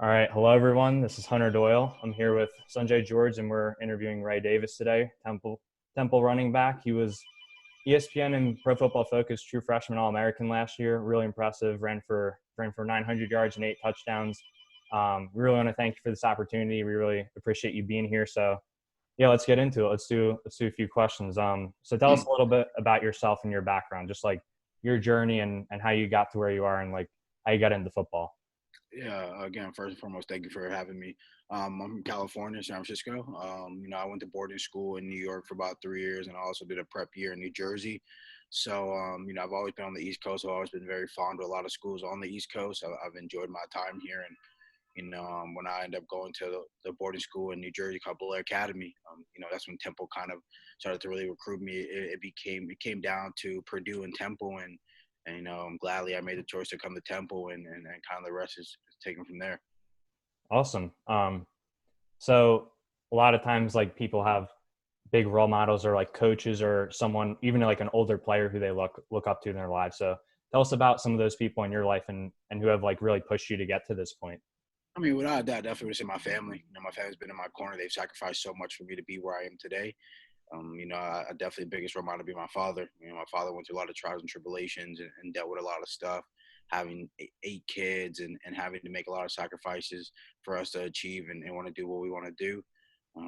All right. Hello, everyone. This is Hunter Doyle. I'm here with Sanjay George, and we're interviewing Ray Davis today, Temple running back. He was ESPN and Pro Football Focus true freshman All-American last year. Really impressive. Ran for 900 yards and 8 touchdowns. We really want to thank you for this opportunity. We really appreciate you being here. So, yeah, let's get into it. Let's do a few questions. So tell us a little bit about yourself and your background, just like your journey and how you got to where you are and like how you got into football. Yeah, again, first and foremost, thank you for having me. I'm from California, San Francisco. I went to boarding school in New York for about 3 years, and I also did a prep year in New Jersey. So, I've always been on the East Coast. I've always been very fond of a lot of schools on the East Coast. I've enjoyed my time here, and when I ended up going to the boarding school in New Jersey called Blair Academy, that's when Temple kind of started to really recruit me. It came down to Purdue and Temple, and I'm gladly I made the choice to come to Temple, and kind of the rest is taken from there. Awesome. So a lot of times, like people have big role models or like coaches or someone, even like an older player who they look up to in their lives. So tell us about some of those people in your life and who have like really pushed you to get to this point. I mean, without a doubt, definitely would say my family. My family's been in my corner. They've sacrificed so much for me to be where I am today. I definitely the biggest role model to be my father. My father went through a lot of trials and tribulations and dealt with a lot of stuff, having eight kids and having to make a lot of sacrifices for us to achieve and want to do what we want to do.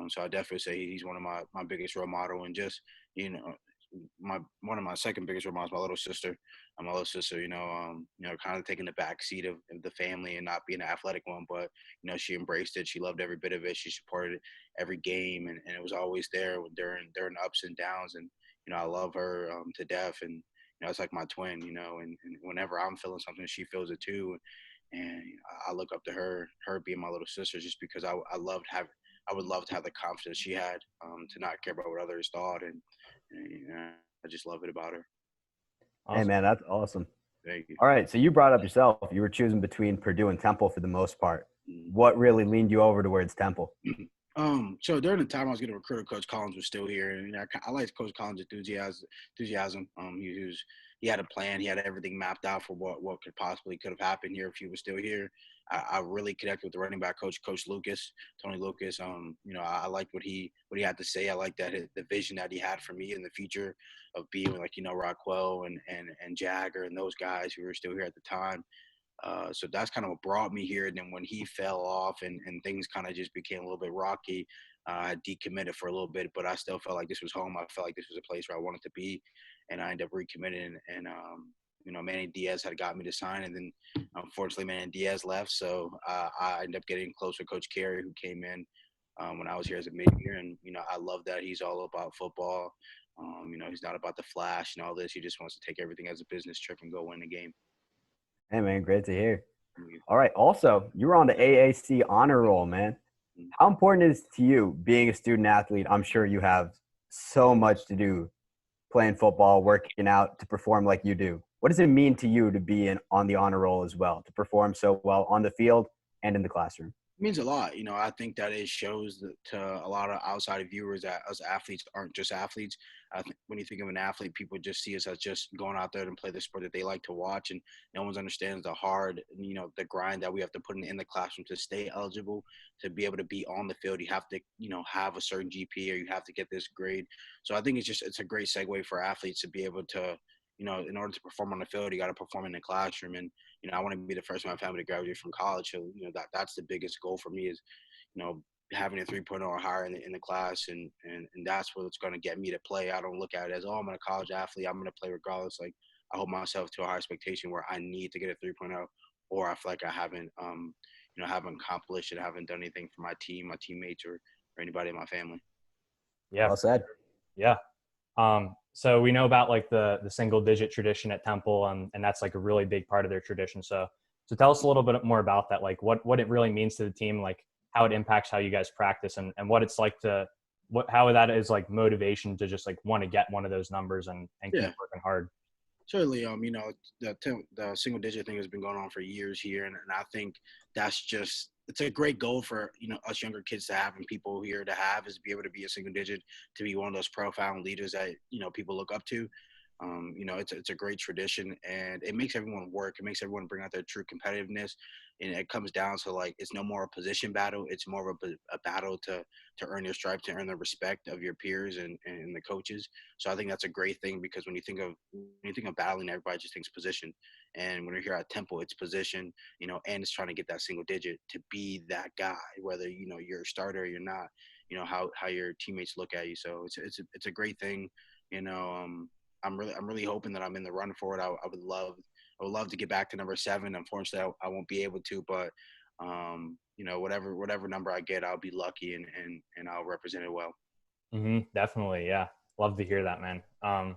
So I definitely say he's one of my biggest role model, and just you know my one of my second biggest role models, my little sister. My little sister, kind of taking the back seat of the family and not being an athletic one, but she embraced it. She loved every bit of it. She supported every game, and it was always there during ups and downs. And I love her to death, and it's like my twin. And whenever I'm feeling something, she feels it too. And I look up to her being my little sister, just because I would love to have the confidence she had, to not care about what others thought, and I just love it about her. Hey, Awesome. man, that's awesome. Thank you. All right, so you brought up yourself. You were choosing between Purdue and Temple for the most part. What really leaned you over towards Temple? So during the time I was getting recruited, Coach Collins was still here, and I liked Coach Collins' enthusiasm. He had a plan. He had everything mapped out for what could have happened here if he was still here. I really connected with the running back coach, Coach Lucas, Tony Lucas. I liked what he had to say. I liked the vision that he had for me in the future of being like Rockwell and Jagger and those guys who were still here at the time. So that's kind of what brought me here. And then when he fell off and things kind of just became a little bit rocky, I decommitted for a little bit, but I still felt like this was home. I felt like this was a place where I wanted to be, and I ended up recommitting. And Manny Diaz had got me to sign, and then unfortunately Manny Diaz left, so I ended up getting close with Coach Carey, who came in when I was here as a mid-year. And I love that he's all about football. He's not about the flash and all this. He just wants to take everything as a business trip and go win a game. Hey, man, great to hear. All right, also, you were on the AAC honor roll, man. How important is to you being a student athlete? I'm sure you have so much to do playing football, working out to perform like you do. What does it mean to you to be on the honor roll as well, to perform so well on the field and in the classroom? Means a lot. I think that it shows to a lot of outside viewers that us athletes aren't just athletes. I think when you think of an athlete, people just see us as just going out there and play the sport that they like to watch, and no one understands the hard, the grind that we have to put in the classroom to stay eligible, to be able to be on the field. You have to, have a certain GPA, or you have to get this grade. So I think it's a great segue for athletes to be able to, in order to perform on the field, you got to perform in the classroom. And I want to be the first in my family to graduate from college. So, that's the biggest goal for me is, having a 3.0 or higher in the class. And that's what's going to get me to play. I don't look at it as, I'm a college athlete, I'm going to play regardless. Like, I hold myself to a high expectation where I need to get a 3.0, or I feel like I haven't accomplished it, I haven't done anything for my team, my teammates, or anybody in my family. Yeah. Well said. Yeah. So we know about like the single digit tradition at Temple, and that's like a really big part of their tradition. So tell us a little bit more about that, like what it really means to the team, like how it impacts how you guys practice, and what it's like how that is like motivation to just like want to get one of those numbers and keep Yeah. working hard. Certainly, the single digit thing has been going on for years here, and I think it's a great goal for us younger kids to have, and people here to have, is to be able to be a single digit, to be one of those profound leaders that people look up to. It's a great tradition, and it makes everyone work. It makes everyone bring out their true competitiveness. and it comes down to like it's no more a position battle. It's more of a battle to earn your stripes, to earn the respect of your peers and the coaches. So I think that's a great thing because when you think of battling, everybody just thinks position. And when you're here at Temple, it's position, and it's trying to get that single digit to be that guy, whether you're a starter or you're not. How your teammates look at you. So it's a great thing. I'm really hoping that I'm in the run for it. I would love to get back to number 7. Unfortunately, I won't be able to, but whatever number I get, I'll be lucky and I'll represent it well. Definitely, yeah. Love to hear that, man.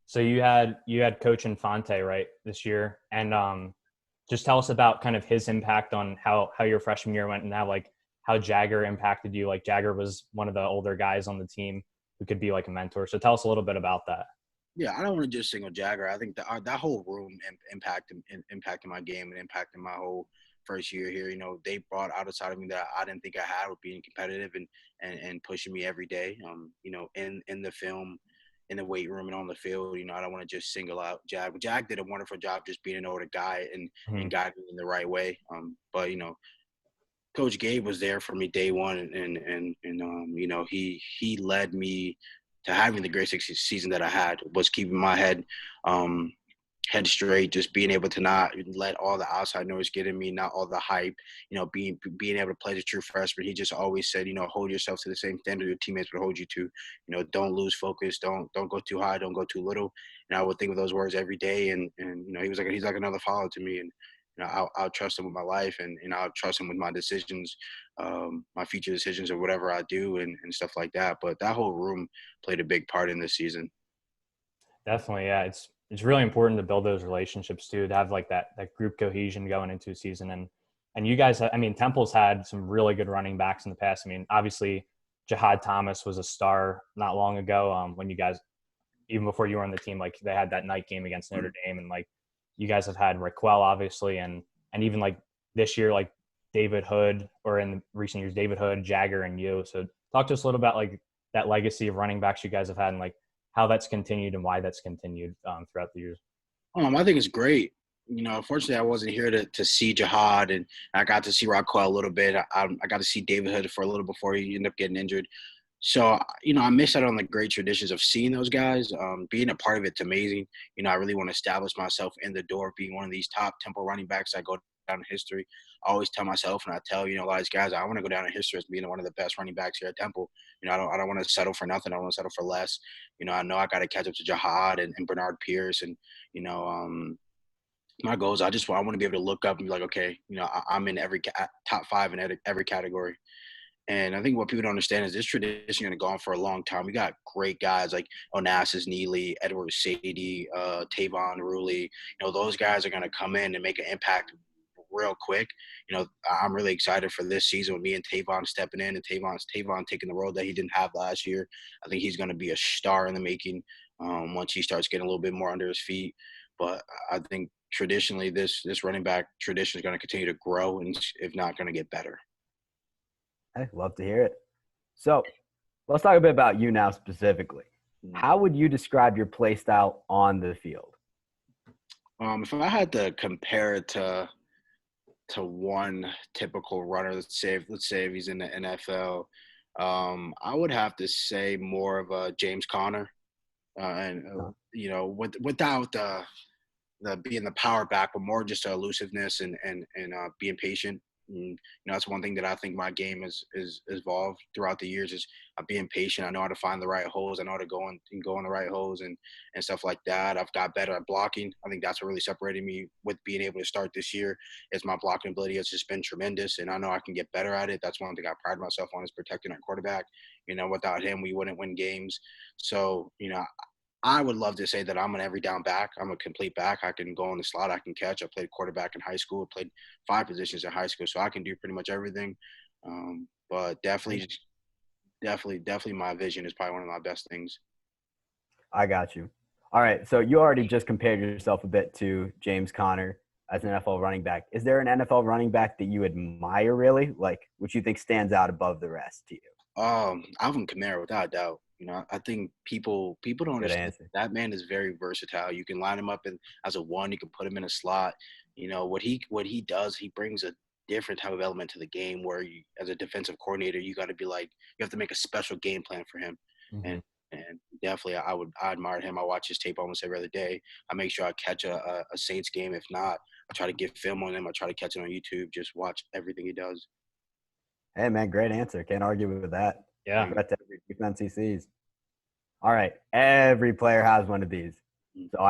So you had Coach Infante, right, this year, and just tell us about kind of his impact on how your freshman year went, and how Jagger impacted you. Like Jagger was one of the older guys on the team who could be like a mentor. So tell us a little bit about that. Yeah, I don't want to just single Jagger. I think that whole room impacted my game and impacted my whole first year here. They brought out a side of me that I didn't think I had with being competitive and pushing me every day. In the film, in the weight room and on the field. I don't want to just single out Jag. Jag did a wonderful job just being an older guy and guiding me in the right way. But Coach Gabe was there for me day one, and he led me to having the great season that I had. Was keeping my head straight, just being able to not let all the outside noise get in me, not all the hype. Being able to play as a true freshman. He just always said, hold yourself to the same standard your teammates would hold you to. Don't lose focus. Don't go too high. Don't go too little. And I would think of those words every day. And he's like another father to me. And I'll trust him with my life, and I'll trust him with my decisions, my future decisions, or whatever I do, and stuff like that. But that whole room played a big part in this season. Definitely, yeah. It's really important to build those relationships too, to have like that group cohesion going into a season. And you guys, Temple's had some really good running backs in the past. Obviously, Jahad Thomas was a star not long ago. When you guys, even before you were on the team, like they had that night game against Notre Dame, and like you guys have had Raquel obviously, and even like this year, like David Hood, or in recent years, David Hood, Jagger, and you. So talk to us a little about like that legacy of running backs you guys have had, and like how that's continued and why that's continued throughout the years. I think it's great. Unfortunately, I wasn't here to see Jahad, and I got to see Raquel a little bit. I got to see David Hood for a little before he ended up getting injured. So, I miss out on the great traditions of seeing those guys. Being a part of it's amazing. I really want to establish myself in the door of being one of these top Temple running backs that go down in history. I always tell myself, and I tell, a lot of these guys, I want to go down in history as being one of the best running backs here at Temple. I don't want to settle for nothing. I don't want to settle for less. I know I got to catch up to Jahad and Bernard Pierce. And, my goal is I want to be able to look up and be like, okay, I'm in every top 5 in every category. And I think what people don't understand is this tradition is going to go on for a long time. We got great guys like Onassis Neely, Edward Sadie, Tavon Ruley. Those guys are going to come in and make an impact real quick. I'm really excited for this season with me and Tavon stepping in, and Tavon taking the role that he didn't have last year. I think he's going to be a star in the making once he starts getting a little bit more under his feet. But I think traditionally this running back tradition is going to continue to grow, and if not, going to get better. I love to hear it. So let's talk a bit about you now specifically. How would you describe your play style on the field? If I had to compare it to one typical runner, let's say if he's in the NFL, I would have to say more of a James Conner, without the being the power back, but more just elusiveness and being patient. That's one thing that I think my game has evolved throughout the years is being patient. I know how to find the right holes. I know how to go in the right holes and stuff like that. I've got better at blocking. I think that's what really separated me with being able to start this year is my blocking ability has just been tremendous. And I know I can get better at it. That's one thing I pride myself on is protecting our quarterback. Without him, we wouldn't win games. So, I would love to say that I'm an every down back. I'm a complete back. I can go in the slot. I can catch. I played quarterback in high school. I played 5 positions in high school, so I can do pretty much everything. But definitely my vision is probably one of my best things. I got you. All right, so you already just compared yourself a bit to James Conner as an NFL running back. Is there an NFL running back that you admire really, like which you think stands out above the rest to you? Alvin Kamara, without a doubt. I think people don't understand that man is very versatile. You can line him up as a 1. You can put him in a slot. what he does, he brings a different type of element to the game where you, as a defensive coordinator, you got to be like, you have to make a special game plan for him. Mm-hmm. And definitely I admire him. I watch his tape almost every other day. I make sure I catch a Saints game. If not, I try to get film on him. I try to catch it on YouTube. Just watch everything he does. Hey, man, great answer. Can't argue with that. Yeah. Threat to every defense he sees. All right. Every player has one of these. So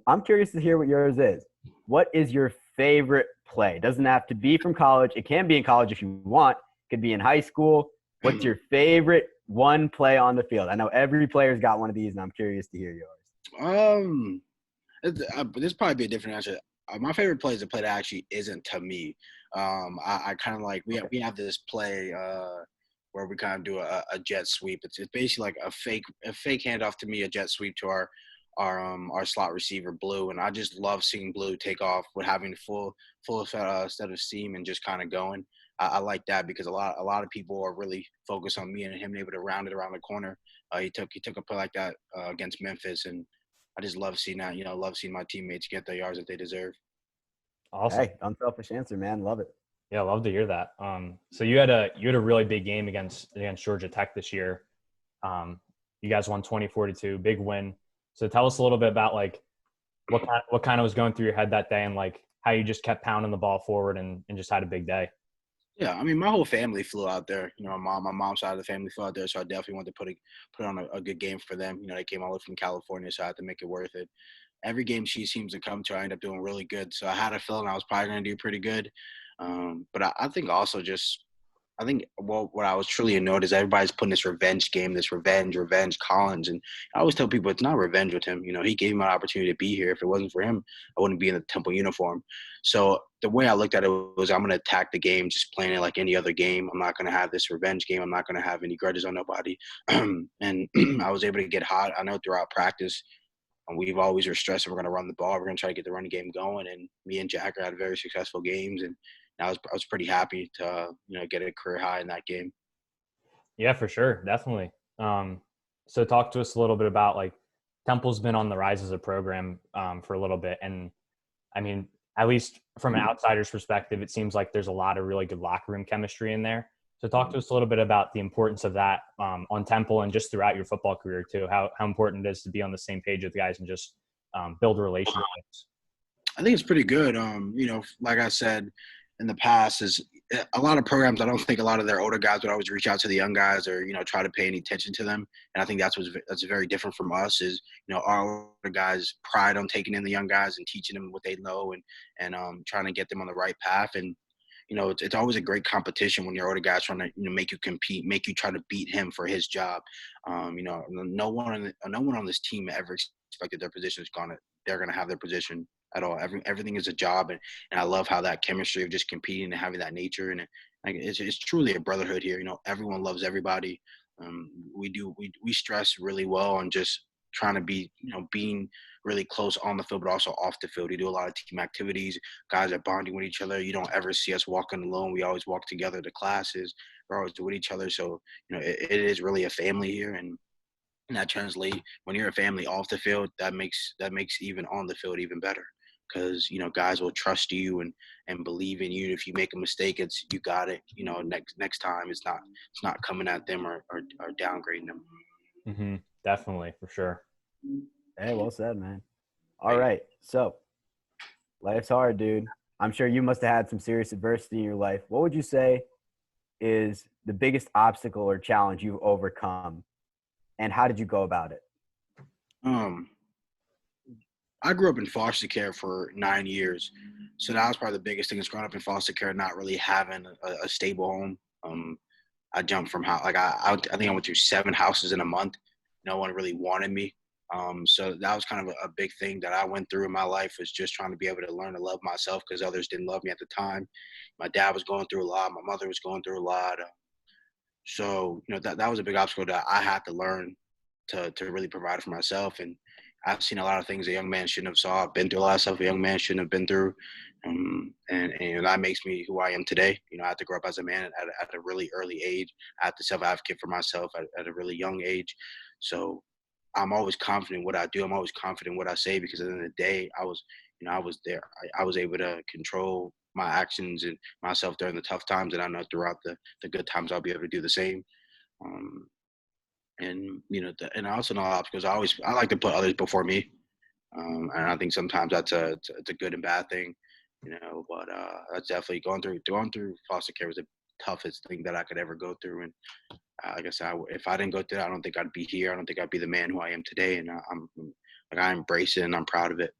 I'm curious to hear what yours is. What is your favorite play? It doesn't have to be from college. It can be in college if you want. It could be in high school. What's your favorite one play on the field? I know every player's got one of these, and I'm curious to hear yours. This probably be a different answer. My favorite play is a play that actually isn't to me. I kind of like we have this play where we kind of do a jet sweep. It's basically like a fake handoff to me, a jet sweep to our slot receiver Blue, and I just love seeing Blue take off with having full set of steam and just kind of going. I like that because a lot of people are really focused on me and him able to round it around the corner. He took a play like that against Memphis, and I just love seeing that. Love seeing my teammates get the yards that they deserve. Awesome. Hey, unselfish answer, man. Love it. Yeah, love to hear that. So you had a really big game against Georgia Tech this year. You guys won 20-42, big win. So tell us a little bit about like what kind of was going through your head that day, and like how you just kept pounding the ball forward and just had a big day. Yeah, I mean, my whole family flew out there. My mom's side of the family flew out there, so I definitely wanted to put on a good game for them. They came all the way from California, so I had to make it worth it. Every game she seems to come to, I end up doing really good. So I had a feeling I was probably going to do pretty good. But I think also what I was truly annoyed is everybody's putting this revenge game, this revenge Collins. And I always tell people it's not revenge with him. He gave me an opportunity to be here. If it wasn't for him, I wouldn't be in the Temple uniform. So the way I looked at it was I'm going to attack the game, just playing it like any other game. I'm not going to have this revenge game. I'm not going to have any grudges on nobody. And I was able to get hot. I know throughout practice, and we've always were stressed we're going to run the ball. We're going to try to get the running game going. And me and Jacker had very successful games. And I was pretty happy to get a career high in that game. Yeah, for sure, definitely. So talk to us a little bit about like Temple's been on the rise as a program for a little bit, and I mean, at least from an outsider's perspective, it seems like there's a lot of really good locker room chemistry in there. So talk to us a little bit about the importance of that on Temple and just throughout your football career too. How important it is to be on the same page with guys and just build relationships. I think it's pretty good. Like I said in the past, is a lot of programs. I don't think a lot of their older guys would always reach out to the young guys or try to pay any attention to them. And I think that's very different from us. Is our older guys pride on taking in the young guys and teaching them what they know and trying to get them on the right path. And it's always a great competition when your older guys trying to make you compete, make you try to beat him for his job. No one on this team ever expected their position they're gonna have their position at all. Everything is a job, and I love how that chemistry of just competing and having that nature, and it's truly a brotherhood here. Everyone loves everybody. We stress really well on just trying to be being really close on the field, but also off the field. We do a lot of team activities. Guys are bonding with each other. You don't ever see us walking alone. We always walk together to classes. We're always with each other. So it is really a family here, and that translates when you're a family off the field. That makes even on the field even better, because guys will trust you and believe in you. If you make a mistake, it's you got it. Next time it's not coming at them or downgrading them. Mm-hmm. Definitely, for sure. Hey, well said, man. All right, so life's hard, dude. I'm sure you must have had some serious adversity in your life. What would you say is the biggest obstacle or challenge you've overcome, and how did you go about it? I grew up in foster care for 9 years, so that was probably the biggest thing. Is growing up in foster care, not really having a stable home. I jumped from house. Like I think I went through 7 houses in a month. No one really wanted me. So that was kind of a big thing that I went through in my life, was just trying to be able to learn to love myself, because others didn't love me at the time. My dad was going through a lot. My mother was going through a lot. So that was a big obstacle that I had to learn to really provide for myself. And I've seen a lot of things a young man shouldn't have saw. I've been through a lot of stuff a young man shouldn't have been through. And that makes me who I am today. I had to grow up as a man at a really early age. I had to self-advocate for myself at a really young age. So I'm always confident in what I do. I'm always confident in what I say, because at the end of the day, I was, I was there. I was able to control my actions and myself during the tough times, and I know throughout the good times I'll be able to do the same. Um, and and I also know obstacles. I like to put others before me, and I think sometimes it's a good and bad thing, But that's definitely going through foster care was the toughest thing that I could ever go through. And like I said, if I didn't go through that, I don't think I'd be here. I don't think I'd be the man who I am today. And I embrace it and I'm proud of it.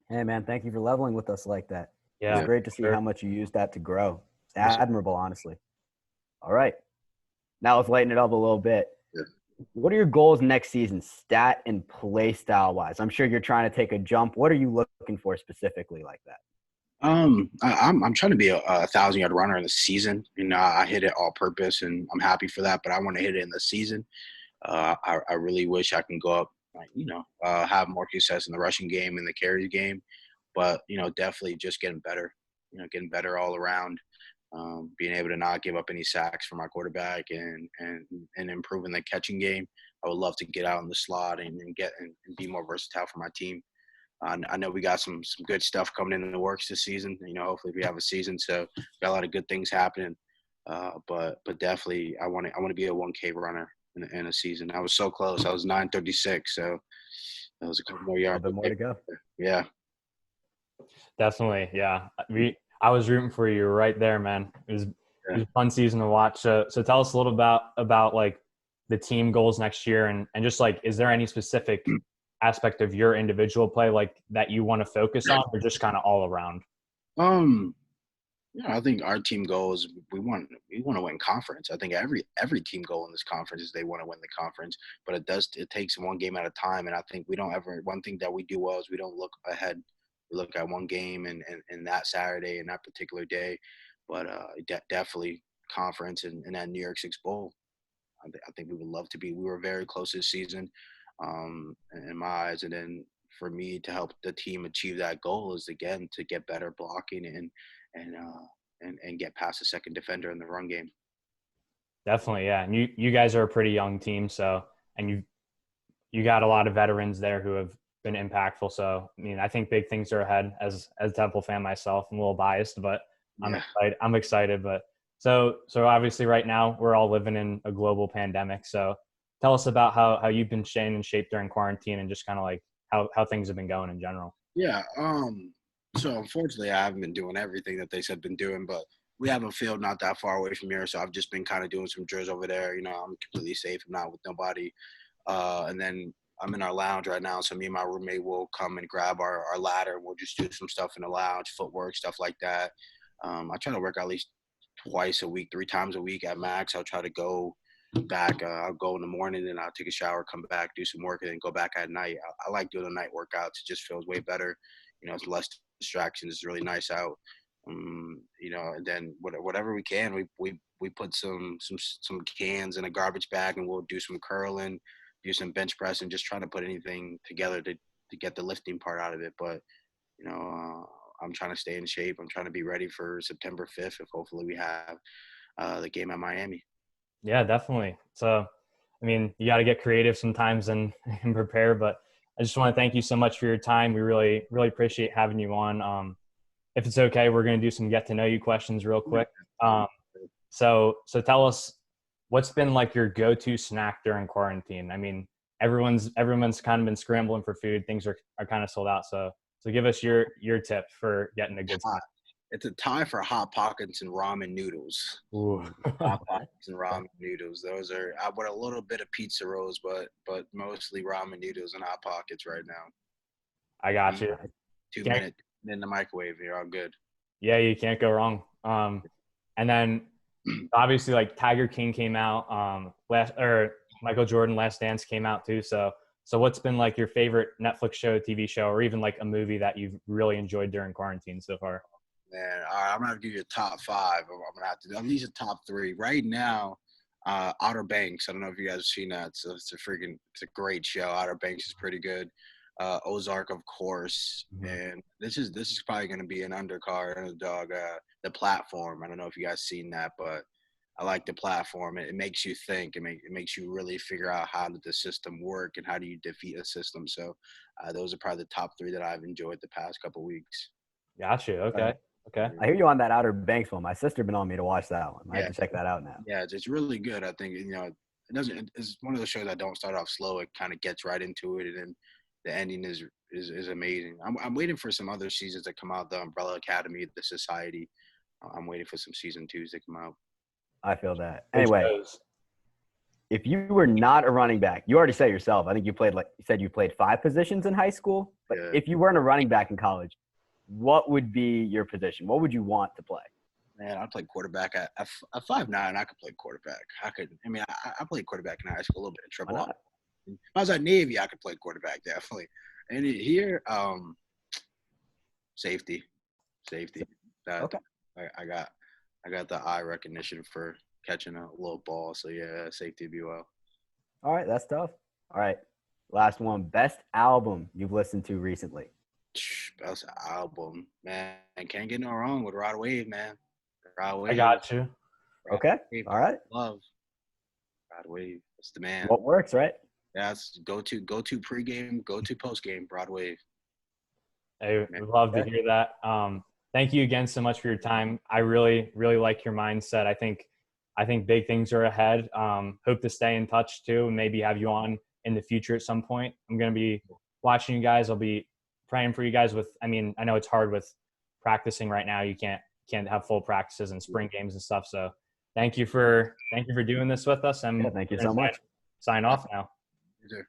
Hey, man, thank you for leveling with us like that. Yeah, It's great to see sure. how much you use that to grow. It's admirable, honestly. All right. Now let's lighten it up a little bit. Yeah. What are your goals next season, stat and play style wise? I'm sure you're trying to take a jump. What are you looking for specifically like that? I'm trying to be a 1,000-yard runner in the season. I hit it all purpose, and I'm happy for that. But I want to hit it in the season. I really wish I can go up, have more success in the rushing game and the carries game. But definitely just getting better. Getting better all around. Being able to not give up any sacks for my quarterback and improving the catching game. I would love to get out in the slot and be more versatile for my team. I know we got some good stuff coming in the works this season. Hopefully we have a season, so got a lot of good things happening. But definitely, I want to be a 1K runner in a season. I was so close. I was 936, so that was a couple more yards. A bit more to go. Yeah, Definitely. Yeah. I was rooting for you right there, man. It was a fun season to watch. So tell us a little about like the team goals next year and just like, is there any specific aspect of your individual play like that you want to focus on or just kind of all around? I think our team goal is we want to win conference. I think every team goal in this conference is they want to win the conference, but it takes one game at a time. And I think one thing that we do well is we don't look ahead. We look at one game and that Saturday and that particular day, but definitely conference and that New York Six Bowl. I think we would love to be. We were very close this season, in my eyes. And then for me to help the team achieve that goal is again to get better blocking and get past the second defender in the run game. Definitely, yeah. And you guys are a pretty young team, so and you got a lot of veterans there who have been impactful. So I mean, I think big things are ahead. As a Temple fan myself, I'm a little biased, but I'm excited. I'm excited. But so obviously, right now we're all living in a global pandemic. So tell us about how you've been staying in shape during quarantine and just kind of like how things have been going in general. Yeah. So unfortunately, I haven't been doing everything that they said been doing, but we have a field not that far away from here, so I've just been kind of doing some drills over there. I'm completely safe. I'm not with nobody. And then I'm in our lounge right now, so me and my roommate will come and grab our ladder. We'll just do some stuff in the lounge, footwork, stuff like that. I try to work at least twice a week, 3 times a week at max. I'll try to go back. I'll go in the morning and I'll take a shower, come back, do some work, and then go back at night. I like doing the night workouts. It just feels way better. It's less distractions. It's really nice out. And then whatever we can, we put some cans in a garbage bag and we'll do some curling, do some bench press, and just try to put anything together to get the lifting part out of it. But I'm trying to stay in shape. I'm trying to be ready for September 5th if hopefully we have the game at Miami. Yeah, definitely. So, I mean, you got to get creative sometimes and prepare, but I just want to thank you so much for your time. We really, really appreciate having you on. If it's okay, we're going to do some get to know you questions real quick. So tell us what's been like your go-to snack during quarantine. I mean, everyone's kind of been scrambling for food. Things are kind of sold out. So give us your tip for getting a good snack. It's a tie for Hot Pockets and ramen noodles. Ooh. Hot Pockets and ramen noodles. Those are I want a little bit of pizza rolls, but mostly ramen noodles and Hot Pockets right now. I got you. 2 minutes in the microwave. You're all good. Yeah, you can't go wrong. And then obviously like Tiger King came out. Michael Jordan Last Dance came out too. So what's been like your favorite Netflix show, TV show, or even like a movie that you've really enjoyed during quarantine so far? Man, all right, I'm gonna give you a top 5. I'm gonna have to. These are top 3 right now. Outer Banks. I don't know if you guys have seen that. So it's a great show. Outer Banks is pretty good. Ozark, of course, and this is probably gonna be an underdog. The Platform. I don't know if you guys seen that, but I like the platform. It makes you think. It makes you really figure out how did the system work and how do you defeat a system. So those are probably the top 3 that I've enjoyed the past couple weeks. Got you. Okay. Okay. I hear you on that Outer Banks one. My sister been on me to watch that one. I have Yeah. to check that out now. Yeah, it's really good. I think, you know, it's one of those shows that don't start off slow. It kind of gets right into it, and then the ending is amazing. I'm waiting for some other seasons to come out. The Umbrella Academy, The Society. I'm waiting for some season 2s to come out. I feel that. Good Anyway, shows. if you were not a running back, you already said yourself, I think you said you played 5 positions in high school. But Yeah. if you weren't a running back in college, what would be your position? What would you want to play? Man, I played quarterback at 5'9". I could play quarterback. I played quarterback in high school, a little bit in triple. Why not? If I was at Navy, I could play quarterback definitely. And here, safety. Okay. I got the eye recognition for catching a low ball. So yeah, safety be well. All right, that's tough. All right, last one. Best album you've listened to recently? Best album, man. Can't get no wrong with Rod Wave, man. Rod Wave. I got you. Okay. All right. Love Rod Wave. That's the man. What works, right? That's go to pregame, go to postgame, Rod Wave. Hey, we'd love to hear that. Thank you again so much for your time. I really, really like your mindset. I think big things are ahead. Hope to stay in touch too, and maybe have you on in the future at some point. I'm going to be watching you guys. I'll be praying for you guys I know it's hard with practicing right now. You can't have full practices and spring games and stuff. So thank you for doing this with us. And Yeah, thank you so much. Sign off now. You too.